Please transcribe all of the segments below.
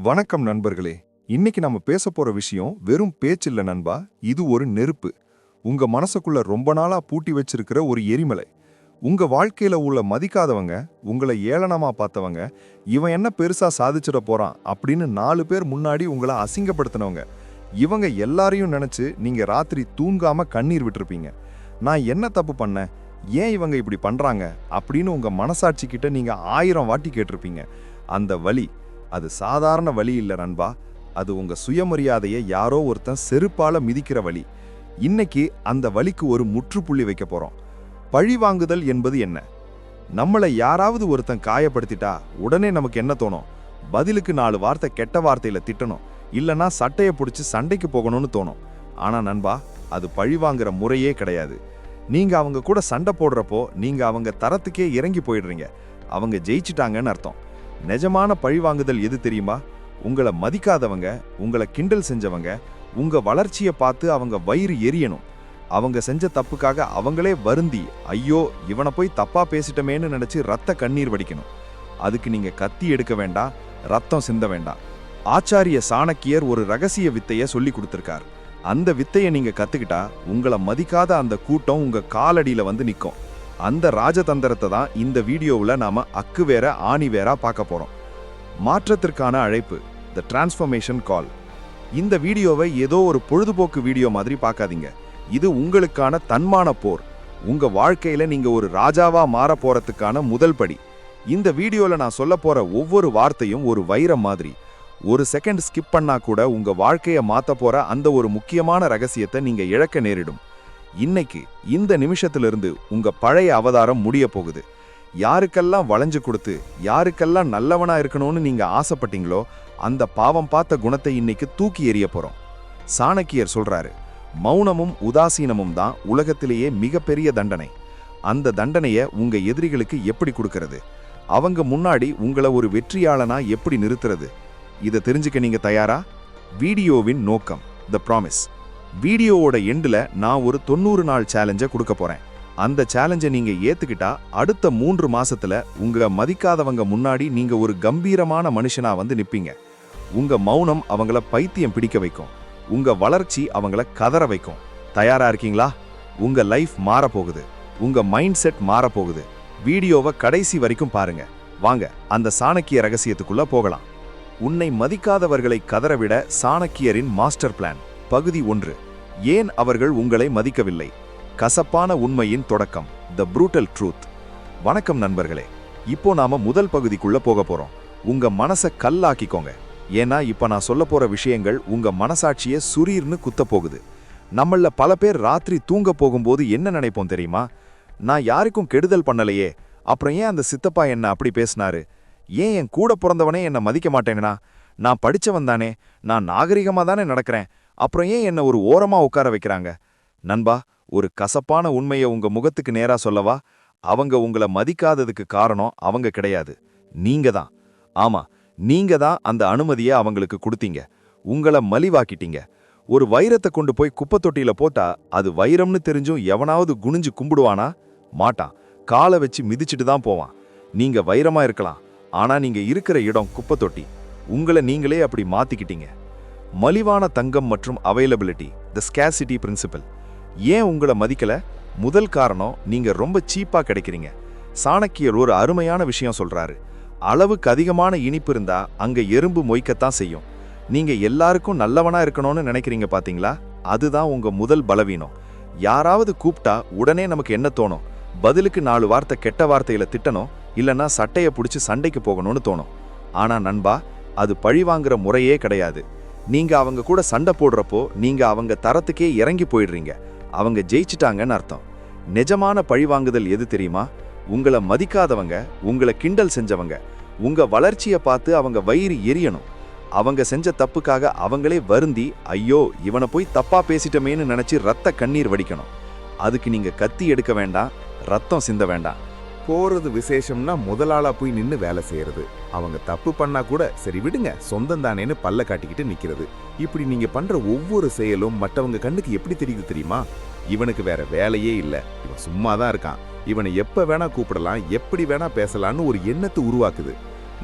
வணக்கம் நண்பர்களே. இன்னைக்கு நம்ம பேச போற விஷயம் வெறும் பேச்சில்ல நண்பா. இது ஒரு நெருப்பு. உங்க மனசுக்குள்ள ரொம்ப நாளா பூட்டி வச்சிருக்கிற ஒரு எரிமலை. உங்க வாழ்க்கையில உள்ள மதிக்காதவங்க, உங்களை ஏளனமா பார்த்தவங்க, இவன் என்ன பெருசா சாதிச்சிட போறான் அப்படின்னு 4 பேர் முன்னாடி உங்களை அசிங்கப்படுத்தினவங்க. இவங்க எல்லாரையும் நினைச்சு நீங்க ராத்திரி தூங்காம கண்ணீர் விட்டுருப்பீங்க. நான் என்ன தப்பு பண்ணேன், ஏன் இவங்க இப்படி பண்றாங்க அப்படின்னு உங்க மனசாட்சி கிட்ட நீங்க 1000 வாட்டி கேட்டிருப்பீங்க. அந்த வலி, அது சாதாரண வலி இல்ல நண்பா. அது உங்க சுயமரியாதையை யாரோ ஒருத்தன் செருப்பால மிதிக்கிற வலி. இன்னைக்கு அந்த வலிக்கு ஒரு முற்றுப்புள்ளி வைக்க போறோம். பழி வாங்குதல் என்பது என்ன? நம்மளை யாராவது ஒருத்தன் காயப்படுத்திட்டா உடனே நமக்கு என்ன தோணும்? பதிலுக்கு 4 வார்த்தை கெட்ட வார்த்தையில திட்டணும், இல்லனா சட்டையை பிடிச்சி சண்டைக்கு போகணும்னு தோணும். ஆனா நண்பா, அது பழி வாங்குற முறையே கிடையாது. நீங்க அவங்க கூட சண்டை போடுறப்போ நீங்க அவங்க தரத்துக்கே இறங்கி போயிடுறீங்க. அவங்க ஜெயிச்சிட்டாங்கன்னு அர்த்தம். நிஜமான பழிவாங்குதல் எது தெரியுமா? உங்களை மதிக்காதவங்க, உங்களை கிண்டல் செஞ்சவங்க, உங்க வளர்ச்சியை பார்த்து அவங்க வயிறு எரியணும். அவங்க செஞ்ச தப்புக்காக அவங்களே வருந்தி, ஐயோ இவனை போய் தப்பா பேசிட்டமேன்னு நினைச்சு ரத்த கண்ணீர் வடிக்கணும். அதுக்கு நீங்க கத்தி எடுக்க வேண்டாம், ரத்தம் சிந்த வேண்டாம். ஆச்சாரிய சாணக்கியர் ஒரு ரகசிய வித்தையை சொல்லி கொடுத்திருக்கார். அந்த வித்தையை நீங்க கத்துக்கிட்டா உங்களை மதிக்காத அந்த கூட்டம் உங்க காலடியில வந்து நிற்கும். அந்த ராஜதந்திரத்தை தான் இந்த வீடியோவில் நாம அக்கு வேற ஆணி வேறா பார்க்க போறோம். மாற்றத்திற்கான அழைப்பு, த டிரான்ஸ்ஃபர்மேஷன் கால். இந்த வீடியோவை ஏதோ ஒரு பொழுதுபோக்கு வீடியோ மாதிரி பார்க்காதீங்க. இது உங்களுக்கான தன்மான போர். உங்க வாழ்க்கையில நீங்க ஒரு ராஜாவா மாற போறதுக்கான முதல் படி. இந்த வீடியோல நான் சொல்ல போற ஒவ்வொரு வார்த்தையும் ஒரு வைரம் மாதிரி. ஒரு செகண்ட் ஸ்கிப் பண்ணா கூட உங்க வாழ்க்கையை மாத்த போற அந்த ஒரு முக்கியமான ரகசியத்தை நீங்க இழக்க நேரிடும். இன்னைக்கு இந்த நிமிஷத்திலிருந்து உங்க பழைய அவதாரம் முடிய போகுது. யாருக்கெல்லாம் வளைஞ்சு கொடுத்து யாருக்கெல்லாம் நல்லவனா இருக்கணும்னு நீங்க ஆசைப்பட்டீங்களோ அந்த பாவம் பார்த்த குணத்தை இன்னைக்கு தூக்கி எறிய போறோம். சாணக்கியர் சொல்றாரு, மௌனமும் உதாசீனமும் தான் உலகத்திலேயே மிகப்பெரிய தண்டனை. அந்த தண்டனையை உங்க எதிரிகளுக்கு எப்படி கொடுக்கறது? அவங்க முன்னாடி உங்களை ஒரு வெற்றியாளனா எப்படி நிறுத்துறது? இதை தெரிஞ்சுக்க நீங்க தயாரா? வீடியோவின் நோக்கம், த ப்ராமிஸ். வீடியோவோட எண்டில் நான் ஒரு 90 நாள் சேலஞ்சை கொடுக்க போறேன். அந்த சேலஞ்சை நீங்க ஏத்துக்கிட்டா அடுத்த 3 மாசத்துல உங்க மதிக்காதவங்க முன்னாடி நீங்க ஒரு கம்பீரமான மனுஷனா வந்து நிப்பீங்க. உங்க மௌனம் அவங்கள பைத்தியம் பிடிக்க வைக்கும். உங்க வளர்ச்சி அவங்கள கதற வைக்கும். தயாரா இருக்கீங்களா? உங்க லைஃப் மாறப்போகுது. உங்க மைண்ட் செட் மாறப்போகுது. வீடியோவை கடைசி வரைக்கும் பாருங்க. வாங்க அந்த சாணக்கிய ரகசியத்துக்குள்ள போகலாம். உன்னை மதிக்காதவர்களை கதறவிட சாணக்கியரின் மாஸ்டர் பிளான். பகுதி 1. ஏன் அவர்கள் உங்களை மதிக்கவில்லை? கசப்பான உண்மையின் தொடக்கம், த ப்ரூட்டல் ட்ரூத். வணக்கம் நண்பர்களே. இப்போ நாம முதல் பகுதிக்குள்ள போக போறோம். உங்க மனசை கல்லாக்கிக்கோங்க. ஏன்னா இப்ப நான் சொல்ல போற விஷயங்கள் உங்க மனசாட்சியை சுரீர்னு குத்த போகுது. நம்மள பல பேர் ராத்திரி தூங்க போகும்போது என்ன நினைப்போம் தெரியுமா? நான் யாருக்கும் கெடுதல் பண்ணலையே, அப்புறம் ஏன் அந்த சித்தப்பா என்ன அப்படி பேசினாரு? ஏன் என் கூட பிறந்தவனே என்ன மதிக்க மாட்டேங்கனா? நான் படிச்சவன் தானே, நான் நாகரிகமா தானே நடக்கிறேன், அப்புறம் ஏன் என்ன ஒரு ஓரமா உட்கார வைக்கிறாங்க? நண்பா, ஒரு கசப்பான உண்மையை உங்க முகத்துக்கு நேரா சொல்லவா? அவங்க உங்களை மதிக்காததுக்கு காரணம் அவங்க கிடையாது, நீங்க தான். ஆமா, நீங்க தான் அந்த அனுமதியை அவங்களுக்கு கொடுத்தீங்க. உங்களை மலிவாக்கிட்டீங்க. ஒரு வைரத்தை கொண்டு போய் குப்பை தொட்டியில போட்டா அது வைரம்னு தெரிஞ்சும் எவனாவது குனிஞ்சு கும்பிடுவானா? மாட்டான். காலை வச்சு மிதிச்சுட்டு தான் போவான். நீங்க வைரமா இருக்கலாம், ஆனா நீங்க இருக்கிற இடம் குப்பை தொட்டி. உங்களை நீங்களே அப்படி மாத்திக்கிட்டீங்க. மலிவான தங்கம் மற்றும் அவைலபிலிட்டி, த ஸ்கேசிட்டி பிரின்சிபல். ஏன் உங்களை மதிக்கல? முதல் காரணம், நீங்க ரொம்ப சீப்பா கிடைக்கிறீங்க. சாணக்கியர் ஒரு அருமையான விஷயம் சொல்றாரு. அளவுக்கு அதிகமான இனிப்பு இருந்தா அங்க எறும்பு மொய்க்கத்தான் செய்யும். நீங்க எல்லாருக்கும் நல்லவனா இருக்கணும்னு நினைக்கிறீங்க பாத்தீங்களா? அதுதான் உங்க முதல் பலவீனம். யாராவது கூப்பிட்டா உடனே நமக்கு என்ன தோணும்? பதிலுக்கு 4 வார்த்தை கெட்ட வார்த்தையில திட்டணும், இல்லனா சட்டையை பிடிச்சி சண்டைக்கு போகணும்னு தோணும். ஆனா நண்பா, அது பழிவாங்குற முறையே கிடையாது. நீங்க அவங்க கூட சண்டை போடுறப்போ நீங்க அவங்க தரத்துக்கே இறங்கி போயிடுறீங்க. அவங்க ஜெயிச்சிட்டாங்கன்னு அர்த்தம். நிஜமான பழிவாங்குதல் எது தெரியுமா? உங்களை மதிக்காதவங்க, உங்களை கிண்டல் செஞ்சவங்க, உங்க வளர்ச்சியை பார்த்து அவங்க வயிறு எரியணும். அவங்க செஞ்ச தப்புக்காக அவங்களே வருந்தி, ஐயோ இவனை போய் தப்பா பேசிட்டமேன்னு நினைச்சு ரத்த கண்ணீர் வடிக்கணும். அதுக்கு நீங்க கத்தி எடுக்க வேண்டாம், ரத்தம் சிந்த வேண்டாம். போறது விசேஷம்னா முதலாளா போய் நின்னு வேலை செய்யறது. அவங்க தப்பு பண்ணா கூட சரி விடுங்க, சொந்தம் தானேன்னு பல்ல காட்டிக்கிட்டு நிக்கிறது. இப்படி நீங்க பண்ற ஒவ்வொரு செயலும் மற்றவங்க கண்ணுக்கு எப்படி தெரியுது தெரியுமா? இவனுக்கு வேற வேலையே இல்ல, இவன் சும்மாதான் இருக்கான், இவனை எப்ப வேணா கூப்பிடலாம், எப்படி வேணா பேசலான்னு ஒரு எண்ணத்தை உருவாக்குது.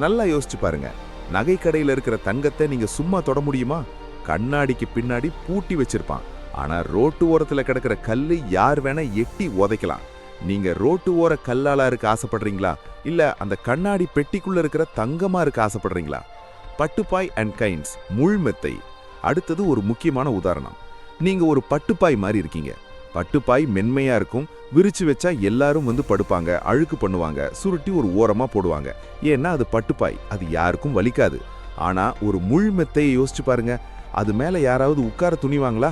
நல்லா யோசிச்சு பாருங்க. நகைக்கடையில இருக்கிற தங்கத்தை நீங்க சும்மா தொட முடியுமா? கண்ணாடிக்கு பின்னாடி பூட்டி வச்சிருப்பான். ஆனா ரோட்டு ஓரத்துல கிடக்கிற கல்லு யார் வேணா எட்டி உதைக்கலாம். நீங்க ரோட்டு ஓர கல்லாலா இருக்க ஆசைப்படுறீங்களா, இல்ல அந்த கண்ணாடி பெட்டிக்குள்ள இருக்கிற தங்கமா இருக்க ஆசைப்படுறீங்களா? பட்டுப்பாய் அண்ட் கைன்ஸ், முள்மெத்தை. அடுத்தது ஒரு முக்கியமான உதாரணம். நீங்க ஒரு பட்டுப்பாய் மாதிரி இருக்கீங்க. பட்டுப்பாய் மென்மையா இருக்கும், விரிச்சு வச்சா எல்லாரும் வந்து படுப்பாங்க, அழுக்கு பண்ணுவாங்க, சுருட்டி ஒரு ஓரமா போடுவாங்க. ஏன்னா அது பட்டுப்பாய், அது யாருக்கும் வலிக்காது. ஆனா ஒரு முள்மெத்தையை யோசிச்சு பாருங்க, அது மேல யாராவது உட்கார துணிவாங்களா?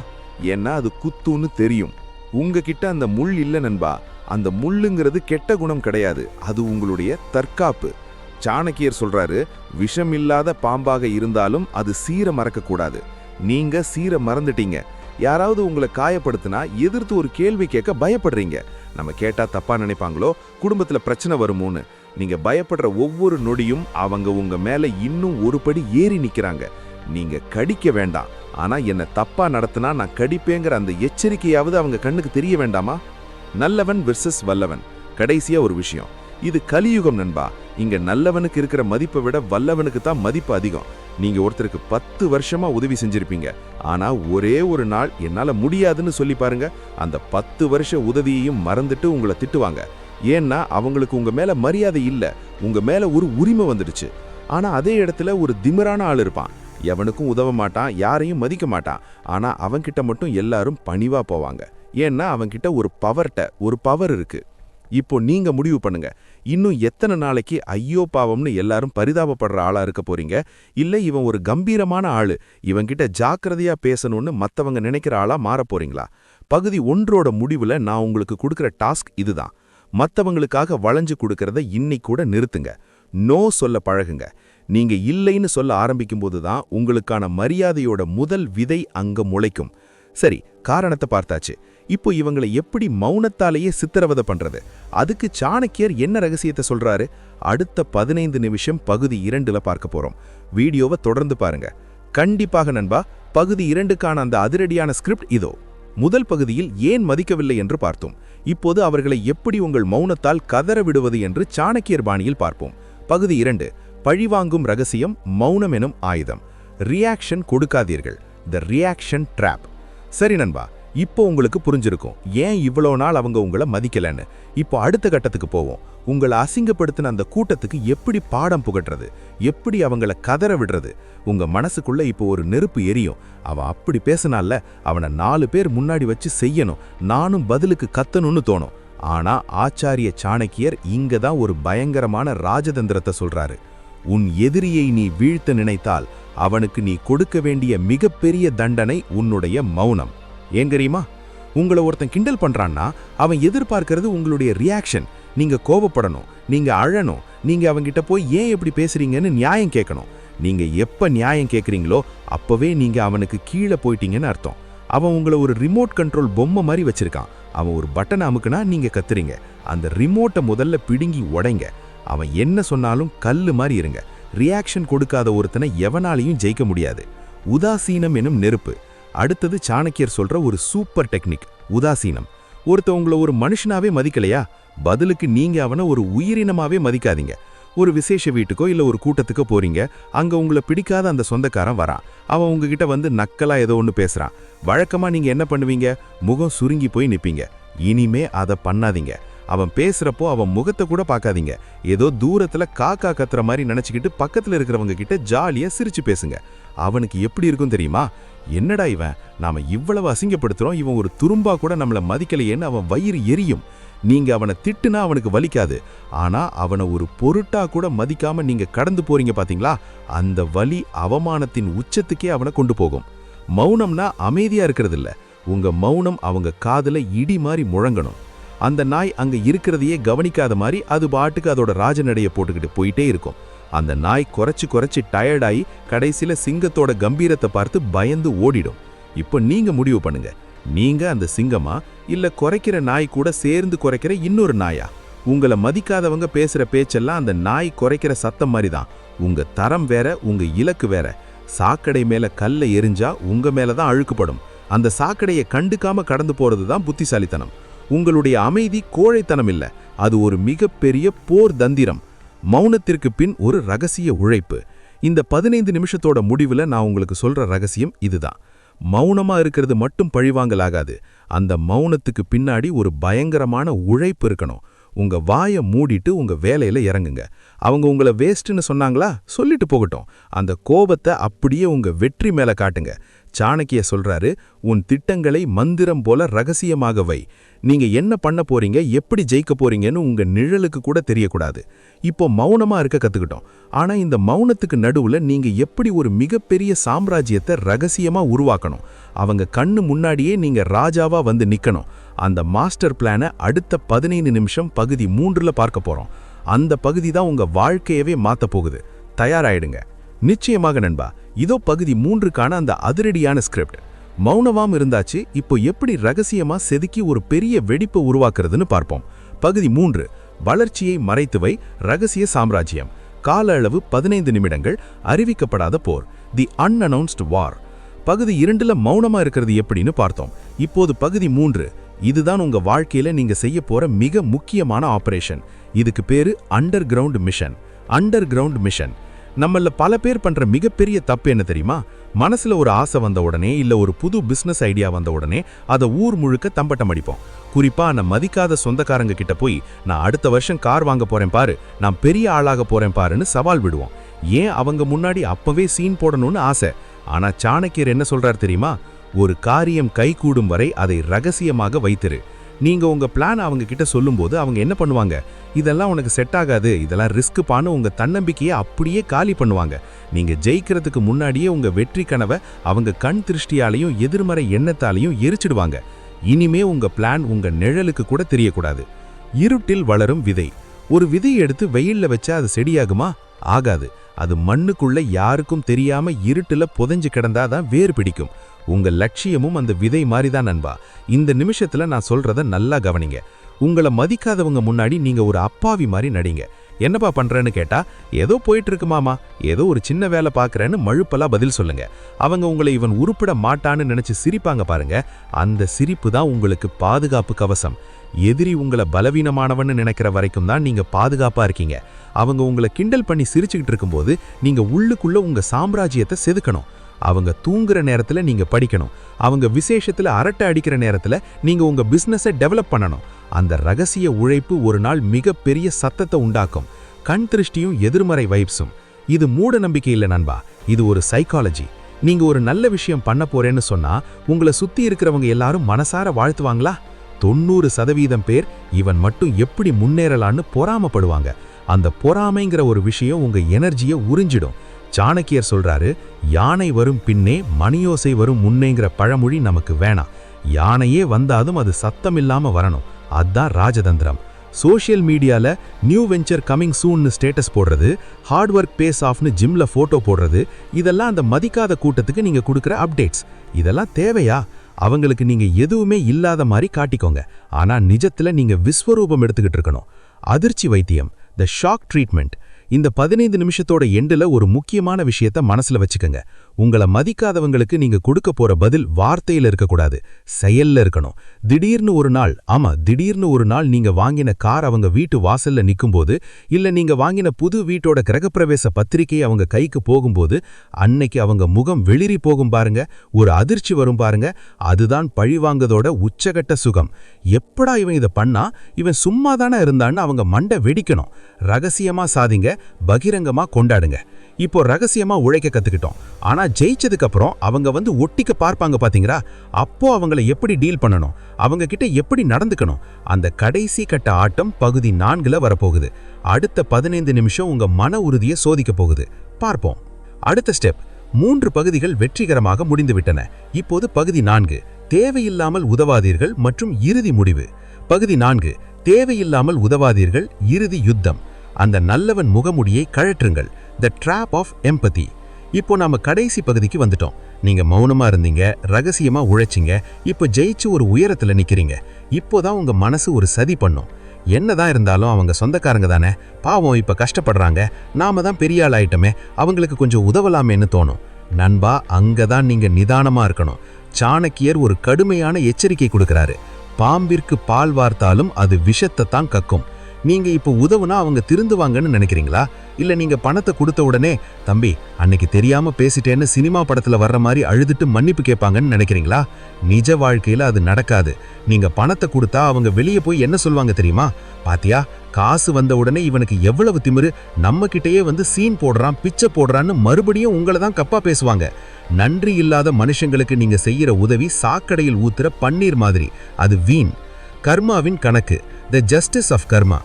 ஏன்னா அது குத்துன்னு தெரியும். உங்ககிட்ட அந்த முள் இல்ல நண்பா. அந்த முள்ளுங்கிறது கெட்ட குணம் கிடையாது, அது உங்களுடைய தற்காப்பு. சாணக்கியர் சொல்றாரு, விஷம் இல்லாத பாம்பாக இருந்தாலும் அது சீர மறக்கக்கூடாது. நீங்க சீர மறந்துட்டீங்க. யாராவது உங்களை காயப்படுத்தினா எதிர்த்து ஒரு கேள்வி கேட்க பயப்படுறீங்க. நம்ம கேட்டா தப்பா நினைப்பாங்களோ, குடும்பத்துல பிரச்சனை வருமோன்னு. நீங்க பயப்படுற ஒவ்வொரு நொடியும் அவங்க உங்க மேல இன்னும் ஒரு படி ஏறி நிக்கிறாங்க. நீங்க கடிக்க வேண்டாம், ஆனா என்ன தப்பா நடத்தினா நான் கடிப்பேங்கிற அந்த எச்சரிக்கையாவது அவங்க கண்ணுக்கு தெரிய வேண்டாமா? நல்லவன் வெர்சஸ் வல்லவன். கடைசியா ஒரு விஷயம், இது கலியுகம் நண்பா. இங்க நல்லவனுக்கு இருக்கிற மதிப்பை விட வல்லவனுக்கு தான் மதிப்பு அதிகம். நீங்க ஒருத்தருக்கு 10 வருஷமா உதவி செஞ்சிருப்பீங்க, ஆனா ஒரே ஒரு நாள் என்னால முடியாதுன்னு சொல்லி பாருங்க, அந்த 10 வருஷ உதவியையும் மறந்துட்டு உங்களை திட்டுவாங்க. ஏன்னா அவங்களுக்கு உங்க மேல மரியாதை இல்ல, உங்க மேல ஒரு உரிமை வந்துடுச்சு. ஆனா அதே இடத்துல ஒரு திமிரான ஆள் இருப்பான், எவனுக்கும் உதவ மாட்டான், யாரையும் மதிக்க மாட்டான். ஆனா அவன்கிட்ட மட்டும் எல்லாரும் பணிவா போவாங்க. ஏன்னா அவன்கிட்ட ஒரு பவர் இருக்கு. இப்போ நீங்க முடிவு பண்ணுங்க, இன்னும் எத்தனை நாளைக்கு ஐயோ பாவம்னு எல்லாரும் பரிதாபப்படுற ஆளா இருக்க போறீங்க, இல்ல இவன் ஒரு கம்பீரமான ஆளு, இவன்கிட்ட ஜாக்கிரதையா பேசணும்னு மத்தவங்க நினைக்கிற ஆளா மாற போறீங்களா? பகுதி 1ஓட முடிவுல நான் உங்களுக்கு கொடுக்கிற டாஸ்க் இதுதான். மத்தவங்களுக்காக வளைஞ்சு கொடுக்கறத இன்னைக்கு கூட நிறுத்துங்க. நோ சொல்ல பழகுங்க. நீங்க இல்லைன்னு சொல்ல ஆரம்பிக்கும் போதுதான் உங்களுக்கான மரியாதையோட முதல் விதை அங்க முளைக்கும். சரி, காரணத்தை பார்த்தாச்சு. இப்போ இவங்களை எப்படி மௌனத்தாலேயே சித்திரவதை பண்றது? அதுக்கு சாணக்கியர் என்ன ரகசியத்தை சொல்றாரு? அடுத்த 15 நிமிஷம் பகுதி 2ல பார்க்க போறோம். வீடியோவை தொடர்ந்து பாருங்க. கண்டிப்பாக நண்பா, பகுதி 2க்கான அந்த அதிரடியான ஸ்கிரிப்ட் இதோ. முதல் பகுதியில் ஏன் மதிக்கவில்லை என்று பார்த்தோம். இப்போது அவர்களை எப்படி உங்கள் மௌனத்தால் கதற விடுவது என்று சாணக்கியர் பாணியில் பார்ப்போம். பகுதி 2, பழிவாங்கும் ரகசியம், மௌனம் எனும் ஆயுதம். ரியாக்ஷன் கொடுக்காதீர்கள், த ரியாக்ஷன் ட்ராப். சரி நண்பா, இப்போ உங்களுக்கு புரிஞ்சிருக்கும் ஏன் இவ்வளோ நாள் அவங்க உங்களை மதிக்கலன்னு. இப்போ அடுத்த கட்டத்துக்கு போவோம். உங்களை அசிங்கப்படுத்தின அந்த கூட்டத்துக்கு எப்படி பாடம் புகட்டுறது, எப்படி அவங்கள கதற விடுறது. உங்க மனசுக்குள்ள இப்போ ஒரு நெருப்பு எரியும். அவன் அப்படி பேசினால அவனை 4 பேர் முன்னாடி வச்சு செய்யணும், நானும் பதிலுக்கு கத்தணும்னு தோணும். ஆனா ஆச்சாரிய சாணக்கியர் இங்க தான் ஒரு பயங்கரமான ராஜதந்திரத்தை சொல்றாரு. உன் எதிரியை நீ வீழ்த்த நினைத்தால் அவனுக்கு நீ கொடுக்க வேண்டிய மிகப்பெரிய தண்டனை உன்னுடைய மௌனம். ஏன் தெரியுமா? உங்களை ஒருத்தன் கிண்டல் பண்றான்னா அவன் எதிர்பார்க்கிறது உங்களுடைய ரியாக்ஷன். நீங்க கோபப்படணும், நீங்க அழணும், நீங்க அவங்கிட்ட போய் ஏன் எப்படி பேசுறீங்கன்னு நியாயம் கேட்கணும். நீங்க எப்ப நியாயம் கேட்குறீங்களோ அப்பவே நீங்க அவனுக்கு கீழே போயிட்டீங்கன்னு அர்த்தம். அவன் உங்களை ஒரு ரிமோட் கண்ட்ரோல் பொம்மை மாதிரி வச்சிருக்கான். அவன் ஒரு பட்டனை அமுக்குனா நீங்க கத்துறீங்க. அந்த ரிமோட்டை முதல்ல பிடுங்கி உடைங்க. அவன் என்ன சொன்னாலும் கல்லு மாதிரி இருங்க. ரியாக்ஷன் கொடுக்காத ஒருத்தனை எவனாலையும் ஜெயிக்க முடியாது. உதாசீனம் எனும் நெருப்பு. அடுத்தது சாணக்கியர் சொல்ற ஒரு சூப்பர் டெக்னிக், உதாசீனம். ஒருத்த உங்களை ஒரு மனுஷனாவே மதிக்கலையா, பதிலுக்கு நீங்க அவனை ஒரு உயிரினமாவே மதிக்காதீங்க. ஒரு விசேஷ வீட்டுக்கோ இல்ல ஒரு கூட்டத்துக்கோ போறீங்க, அங்க உங்களை பிடிக்காத அந்த சொந்தக்காரன் வரான். அவன் உங்ககிட்ட வந்து நக்கலா ஏதோ ஒன்று பேசுறான். வழக்கமா நீங்க என்ன பண்ணுவீங்க? முகம் சுருங்கி போய் நிப்பீங்க. இனிமே அதை பண்ணாதீங்க. அவன் பேசுறப்போ அவன் முகத்தை கூட பார்க்காதீங்க. ஏதோ தூரத்துல காக்கா கத்துற மாதிரி நினைச்சுக்கிட்டு பக்கத்துல இருக்கிறவங்க கிட்ட ஜாலியா சிரிச்சு பேசுங்க. அவனுக்கு எப்படி இருக்கும் தெரியுமா? என்னடா இவன், நாம இவ்வளவு அசிங்கப்படுத்துறோம், இவன் ஒரு துரும்பா கூட நம்மள மதிக்கலையேன்னு அவன் வயிறு எரியும். நீங்க அவனை திட்டுனா அவனுக்கு வலிக்காது, ஆனா அவனை ஒரு பொருட்டா கூட மதிக்காம நீங்க கடந்து போறீங்க பாத்தீங்களா, அந்த வலி அவமானத்தின் உச்சத்துக்கே அவனை கொண்டு போகும். மௌனம்னா அமைதியா இருக்கிறது இல்ல, உங்க மௌனம் அவங்க காதுல இடி மாதிரி முழங்கணும். அந்த நாய் அங்க இருக்கிறதையே கவனிக்காத மாதிரி அது பாட்டுக்கு அதோட ராஜநடைய போட்டுக்கிட்டு போயிட்டே இருக்கும். அந்த நாய் குறைச்சு டயர்டாயி கடைசியில சிங்கத்தோட கம்பீரத்தை பார்த்து பயந்து ஓடிடும். இப்போ நீங்க முடிவு பண்ணுங்க, நீங்க அந்த சிங்கமா இல்ல குறைக்கிற நாய் கூட சேர்ந்து குறைக்கிற இன்னொரு நாயா? உங்களை மதிக்காதவங்க பேசுற பேச்செல்லாம் அந்த நாய் குறைக்கிற சத்தம் மாதிரி தான். உங்க தரம் வேற, உங்க இலக்கு வேற. சாக்கடை மேல கல்லை எரிஞ்சா உங்க மேலதான் அழுக்குப்படும். அந்த சாக்கடையை கண்டுக்காம கடந்து போறது தான் புத்திசாலித்தனம். உங்களுடைய அமைதி கோழைத்தனம் இல்ல, அது ஒரு மிகப்பெரிய போர் தந்திரம். மௌனத்திற்கு பின் ஒரு ரகசிய உழைப்பு. இந்த 15 நிமிஷத்தோட முடிவுல நான் உங்களுக்கு சொல்ற ரகசியம் இதுதான். மௌனமா இருக்கிறது மட்டும் பழிவாங்கலாகாது. அந்த மௌனத்துக்கு பின்னாடி ஒரு பயங்கரமான உழைப்பு இருக்கணும். உங்க வாயை மூடிட்டு உங்க வேலையில இறங்குங்க. அவங்க உங்களை வேஸ்ட்னு சொன்னாங்களா, சொல்லிட்டு போகட்டும். அந்த கோபத்தை அப்படியே உங்க வெற்றி மேல காட்டுங்க. சாணக்கிய சொல்றாரு, உன் திட்டங்களை மந்திரம் போல ரகசியமாக வை. நீங்க என்ன பண்ண போறீங்க, எப்படி ஜெயிக்க போறீங்கன்னு உங்க நிழலுக்கு கூட தெரியக்கூடாது. இப்போ மௌனமா இருக்க கத்துக்கிட்டோம். ஆனா இந்த மௌனத்துக்கு நடுவுல நீங்க எப்படி ஒரு மிகப்பெரிய சாம்ராஜ்யத்தை ரகசியமா உருவாக்கணும். அவங்க கண்ணு முன்னாடியே நீங்க ராஜாவா வந்து நிக்கணும். அந்த மாஸ்டர் பிளானை அடுத்த 15 நிமிஷம் பகுதி 3ல பார்க்க போறோம். அந்த பகுதி தான் உங்க வாழ்க்கையவே மாத்த போகுது. தயாராயிடுங்க. நிச்சயமாக நண்பா, இதோ பகுதி 3க்கான அந்த அதிரடியான ஸ்கிரிப்ட். மௌனமாம் இருந்தாச்சு, இப்போ எப்படி ரகசியமா செதுக்கி ஒரு பெரிய வெடிப்பை உருவாக்குறதுன்னு பார்ப்போம். பகுதி 3, வளர்ச்சியை மறைத்துவை, ரகசிய சாம்ராஜ்யம். கால அளவு 15 நிமிடங்கள், அறிவிக்கப்படாத போர், தி அன்அனௌன்ஸ்டு வார். பகுதி 2ல மௌனமா இருக்கிறது எப்படின்னு பார்த்தோம். இப்போது பகுதி 3, இதுதான் உங்க வாழ்க்கையில நீங்க செய்ய போற மிக முக்கியமான ஆபரேஷன். இதுக்கு பேரு under ground mission. Under ground mission. நம்மள பல பேர் பண்ற மிகப்பெரிய தப்பு என்ன தெரியுமா? மனசுல ஒரு ஆசை வந்த உடனே, இல்ல ஒரு புது பிசினஸ் ஐடியா வந்த உடனே அதை ஊர் முழுக்க தம்பட்டம் அடிப்போம். குறிப்பா நான் மதிக்காத சொந்தக்காரங்க கிட்ட போய், நான் அடுத்த வருஷம் கார் வாங்க போறேன் பாரு, நான் பெரிய ஆளாக போறேன் பாருன்னு சவால் விடுவோம். ஏன்? அவங்க முன்னாடி அப்பவே சீன் போடணும்னு ஆசை. ஆனா சாணக்கியர் என்ன சொல்றார் தெரியுமா? ஒரு காரியம் கைகூடும் வரை அதை ரகசியமாக வைத்திரு. நீங்க உங்க பிளான் அவங்க கிட்ட சொல்லும்போது அவங்க என்ன பண்ணுவாங்க? இதெல்லாம் உனக்கு செட் ஆகாது, இதெல்லாம் ரிஸ்க்குப்பான்னு உங்க தன்னம்பிக்கையை அப்படியே காலி பண்ணுவாங்க. நீங்க ஜெயிக்கிறதுக்கு முன்னாடியே உங்க வெற்றி கனவை அவங்க கண் திருஷ்டியாலையும் எதிர்மறை எண்ணத்தாலையும் எரிச்சிடுவாங்க. இனிமே உங்க பிளான் உங்க நிழலுக்கு கூட தெரியக்கூடாது. இருட்டில் வளரும் விதை. ஒரு விதையை எடுத்து வெயில்ல வச்சா அது செடியாகுமா? ஆகாது. அது மண்ணுக்குள்ள யாருக்கும் தெரியாம இருட்டுல புதைஞ்சு கிடந்தாதான் வேர் பிடிக்கும். உங்க லட்சியமும் அந்த விதை மாதிரிதான் நண்பா. இந்த நிமிஷத்துல நான் சொல்றத நல்லா கவனிங்க. உங்களை மதிக்காதவங்க முன்னாடி நீங்க ஒரு அப்பாவி மாதிரி நடிங்க. என்னப்பா பண்றேன்னு கேட்டா, ஏதோ போயிட்டு இருக்கு மாமா, ஏதோ ஒரு சின்ன வேலை பார்க்கறேன்னு மழுப்பலா பதில் சொல்லுங்க. அவங்க உங்களை இவன் உருப்பிட மாட்டான்னு நினைச்சு சிரிப்பாங்க பாருங்க. அந்த சிரிப்பு தான் உங்களுக்கு பாதுகாப்பு கவசம். எதிரி உங்களை பலவீனமானவன்னு நினைக்கிற வரைக்கும் தான் நீங்க பாதுகாப்பா இருக்கீங்க. அவங்க உங்களை கிண்டல் பண்ணி சிரிச்சுக்கிட்டு இருக்கும்போது நீங்க உள்ளுக்குள்ள உங்க சாம்ராஜ்யத்தை செதுக்கணும். அவங்க தூங்குற நேரத்துல நீங்க படிக்கணும். அவங்க விசேஷத்துல அரட்டை அடிக்கிற நேரத்துல நீங்க உங்க பிசினஸை டெவலப் பண்ணணும். அந்த ரகசிய உழைப்பு ஒரு நாள் மிகப்பெரிய சத்தத்தை உண்டாக்கும். கண் திருஷ்டியும் எதிர்மறை வைப்ஸும். இது மூட நம்பிக்கை இல்லை நண்பா, இது ஒரு சைக்காலஜி. நீங்க ஒரு நல்ல விஷயம் பண்ண போறேன்னு சொன்னா உங்களை சுத்தி இருக்கிறவங்க எல்லாரும் மனசார வாழ்த்துவாங்களா? 90% பேர் இவன் மட்டும் எப்படி முன்னேறலான்னு பொறாமப்படுவாங்க. அந்த பொறாமைங்கிற ஒரு விஷயம் உங்க எனர்ஜியை உறிஞ்சிடும். சாணக்கியர் சொல்றாரு, யானை வரும் பின்னே மணியோசை வரும் முன்னேங்கிற பழமொழி நமக்கு வேணாம். யானையே வந்தாலும் அது சத்தமில்லாம வரணும். அதான் ராஜதந்திரம். சோஷியல் மீடியால நியூ வெஞ்சர் கமிங் சூன்னு ஸ்டேட்டஸ் போடுறது, ஹார்ட் ஒர்க் பேஸ் ஆஃப்னு ஜிம்ல போட்டோ போடுறது, இதெல்லாம் அந்த மதிக்காத கூட்டத்துக்கு நீங்க கொடுக்குற அப்டேட்ஸ். இதெல்லாம் தேவையா? அவங்களுக்கு நீங்க எதுவுமே இல்லாத மாதிரி காட்டிக்கோங்க. ஆனா நிஜத்துல நீங்க விஸ்வரூபம் எடுத்துக்கிட்டு இருக்கணும். அதிர்ச்சி வைத்தியம், த ஷாக் ட்ரீட்மெண்ட். இந்த 15 நிமிஷத்தோட எண்டுல ஒரு முக்கியமான விஷயத்த மனசுல வச்சுக்கங்க. உங்களை மதிக்காதவங்களுக்கு நீங்க கொடுக்க போற பதில் வார்த்தையில இருக்கக்கூடாது, செயல்ல இருக்கணும். திடீர்னு ஒரு நாள் நீங்க வாங்கின கார் அவங்க வீட்டு வாசல்ல நிக்கும்போது, இல்ல நீங்க வாங்கின புது வீட்டோட கிரகப்பிரவேச பத்திரிகை அவங்க கைக்கு போகும்போது, அன்னைக்கு அவங்க முகம் வெளிரி போகும் பாருங்க, ஒரு அதிர்ச்சி வரும் பாருங்க. அதுதான் பழிவாங்கதோட உச்சகட்ட சுகம். எப்படா இவன் இதை பண்ணா, இவன் சும்மா தானே இருந்தான்னு அவங்க மண்டை வெடிக்கணும். ரகசியமா சாதிங்க, பகிரங்கமா கொண்டாடுங்க. இப்போ ரகசியமா உழைக்க கத்துக்கிட்டோம். ஆனா ஜெயிச்சதுக்கு அப்புறம் அவங்க வந்து ஒட்டிக்க பார்ப்பாங்க பாத்தீங்களா? அப்போ அவங்களை எப்படி டீல் பண்ணணும், அவங்க கிட்ட எப்படி நடந்துக்கணும், அந்த கடைசி கட்ட ஆட்டம் பகுதி 4ல வரப்போகுது. அடுத்த 15 நிமிஷம் உங்க மன உறுதியை சோதிக்க போகுது. பார்ப்போம். அடுத்த ஸ்டெப். 3 பகுதிகள் வெற்றிகரமாக முடிந்துவிட்டன. இப்போது பகுதி 4, தேவையில்லாமல் உதவாதீர்கள் மற்றும் இறுதி முடிவு. பகுதி 4, தேவையில்லாமல் உதவாதீர்கள், இறுதி யுத்தம். அந்த நல்லவன் முகமுடியை கழற்றுங்கள். த ட்ராப் ஆஃப் எம்பதி. இப்போ நாம கடைசி பகுதிக்கு வந்துட்டோம். நீங்க மௌனமா இருந்தீங்க, ரகசியமா உழைச்சிங்க, இப்போ ஜெயிச்சு ஒரு உயரத்துல நிக்கிறீங்க. இப்போதான் உங்க மனசு ஒரு சதி பண்ணும். என்னதான் இருந்தாலும் அவங்க சொந்தக்காரங்க தானே, பாவம் இப்ப கஷ்டப்படுறாங்க, நாம தான் பெரிய ஆள் ஆயிட்டமே, அவங்களுக்கு கொஞ்சம் உதவலாமேன்னு தோணும். நண்பா, அங்கதான் நீங்க நிதானமா இருக்கணும். சாணக்கியர் ஒரு கடுமையான எச்சரிக்கை கொடுக்கிறாரு. பாம்பிற்கு பால் வார்த்தாலும் அது விஷத்தை தான் கக்கும். நீங்க இப்ப உதவுனா அவங்க திருந்துவாங்கன்னு நினைக்கிறீங்களா? இல்ல நீங்க பணத்தை கொடுத்த உடனே தம்பி அன்னைக்கு தெரியாம பேசிட்டேன்னு சினிமா படத்துல வர்ற மாதிரி அழுதுட்டு மன்னிப்பு கேட்பாங்கன்னு நினைக்கிறீங்களா? நிஜ வாழ்க்கையில அது நடக்காது. நீங்க பணத்தை கொடுத்தா அவங்க வெளியே போய் என்ன சொல்வாங்க தெரியுமா? பாத்தியா, காசு வந்த உடனே இவனுக்கு எவ்வளவு திமிரு, நம்ம கிட்டயே வந்து சீன் போடுறான், பிச்சை போடுறான்னு மறுபடியும் உங்களை தான் கப்பா பேசுவாங்க. நன்றி இல்லாத மனுஷங்களுக்கு நீங்க செய்யற உதவி சாக்கடையில் ஊத்துற பன்னீர் மாதிரி. அது வீண். கர்மாவின் கணக்கு, த ஜஸ்டிஸ் ஆஃப் கர்மா.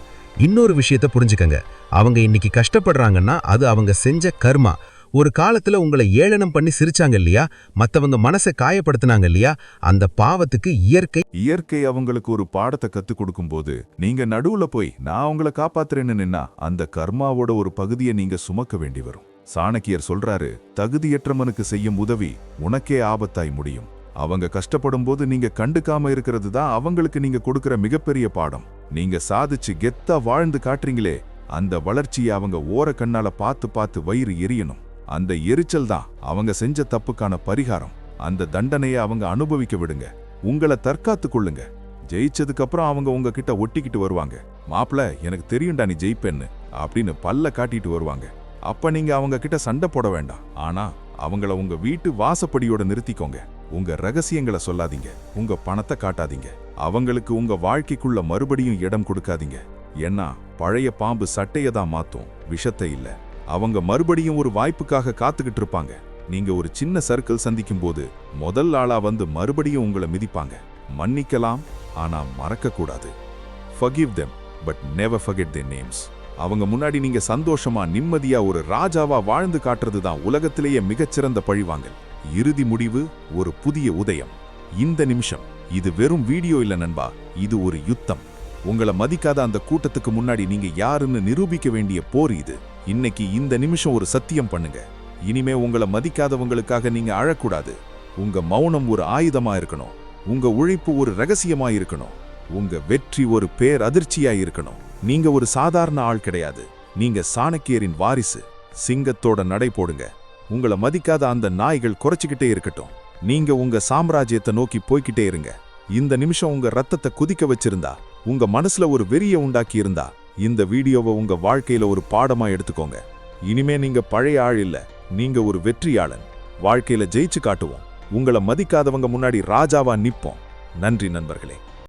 இன்னொரு விஷயத்தை புரிஞ்சுக்கங்க. அவங்க இன்னைக்கு கஷ்டப்படுறாங்கன்னா அது அவங்க செஞ்ச கர்மா. ஒரு காலத்துல உங்களை ஏளனம் பண்ணி சிரிச்சாங்க இல்லையா, மத்தவங்க மனசை காயப்படுத்தினாங்க இல்லையா, அந்த பாவத்துக்கு இயற்கை அவங்களுக்கு ஒரு பாடத்தை கத்துக் கொடுக்கும்போது நீங்க நடுவுல போய் நான் உங்களை காப்பாத்துறேன்னு நின்னா அந்த கர்மாவோட ஒரு பகுதியை நீங்க சுமக்க வேண்டி வரும். சாணக்கியர் சொல்றாரு, தகுதியற்றவனுக்கு செய்யும் உதவி உனக்கே ஆபத்தாய் முடியும். அவங்க கஷ்டப்படும் போது நீங்க கண்டுக்காம இருக்கிறது தான் அவங்களுக்கு நீங்க கொடுக்கிற மிகப்பெரிய பாடம். நீங்க சாதிச்சு கெத்தா வாழ்ந்து காட்டுறீங்களே, அந்த வளர்ச்சியை அவங்க ஓர கண்ணால பார்த்து பார்த்து வயிறு எரியணும். அந்த எரிச்சல் தான் அவங்க செஞ்ச தப்புக்கான பரிகாரம். அந்த தண்டனையை அவங்க அனுபவிக்க விடுங்க. உங்களை தற்காத்து கொள்ளுங்க. ஜெயிச்சதுக்கு அப்புறம் அவங்க உங்ககிட்ட ஒட்டிக்கிட்டு வருவாங்க. மாப்பிள, எனக்கு தெரியும்டா நீ ஜெயிப்பேன்னு அப்படின்னு பல்ல காட்டிட்டு வருவாங்க. அப்ப நீங்க அவங்க கிட்ட சண்டை போட வேண்டாம். ஆனா அவங்கள உங்க வீட்டு வாசப்படியோட நிறுத்திக்கோங்க. உங்க ரகசியங்களை சொல்லாதீங்க, உங்க பணத்தை காட்டாதீங்க. அவங்களுக்கு உங்க வாழ்க்கைக்குள்ள மறுபடியும் இடம் கொடுக்காதீங்க. ஏன்னா பழைய பாம்பு சட்டையை தான் மாத்தும், விஷத்தை இல்ல. அவங்க மறுபடியும் ஒரு வாய்ப்புக்காக காத்துக்கிட்டு இருப்பாங்க. நீங்க ஒரு சின்ன சர்க்கிள் சந்திக்கும் போது முதல் ஆளா வந்து மறுபடியும் உங்களை மிதிப்பாங்க. மன்னிக்கலாம், ஆனா மறக்க கூடாது. Forgive them, but never forget their names. அவங்க முன்னாடி நீங்க சந்தோஷமா நிம்மதியா ஒரு ராஜாவா வாழ்ந்து காட்டுறது தான் உலகத்திலேயே மிகச்சிறந்த பழிவாங்கல். இறுதி முடிவு, ஒரு புதிய உதயம். இந்த நிமிஷம் இது வெறும் வீடியோ இல்ல நண்பா, இது ஒரு யுத்தம். உங்களை மதிக்காத அந்த கூட்டத்துக்கு முன்னாடி நீங்க யாருன்னு நிரூபிக்க வேண்டிய போர் இது. இன்னைக்கு இந்த நிமிஷம் ஒரு சத்தியம் பண்ணுங்க. இனிமே உங்களை மதிக்காதவங்களுக்காக நீங்க அழக்கூடாது. உங்க மௌனம் ஒரு ஆயுதமா இருக்கணும். உங்க உழைப்பு ஒரு ரகசியமா இருக்கணும். உங்க வெற்றி ஒரு பேர் அதிர்ச்சியா இருக்கணும். நீங்க ஒரு சாதாரண ஆள் கிடையாது. நீங்க சாணக்கியரின் வாரிசு. சிங்கத்தோட நடை போடுங்க. உங்களை மதிக்காத அந்த நாய்கள் குறைச்சிக்கிட்டே இருக்கட்டும். நீங்க உங்க சாம்ராஜ்யத்தை நோக்கி போய்கிட்டே இருங்க. இந்த நிமிஷம் உங்க ரத்தத்தை குதிக்க வச்சிருந்தா, உங்க மனசுல ஒரு வெறிய உண்டாக்கி இருந்தா, இந்த வீடியோவை உங்க வாழ்க்கையில ஒரு பாடமா எடுத்துக்கோங்க. இனிமே நீங்க பழைய ஆள் இல்ல, நீங்க ஒரு வெற்றியாளன். வாழ்க்கையில ஜெயிச்சு காட்டுவோம். உங்களை மதிக்காதவங்க முன்னாடி ராஜாவா நிப்போம். நன்றி நண்பர்களே.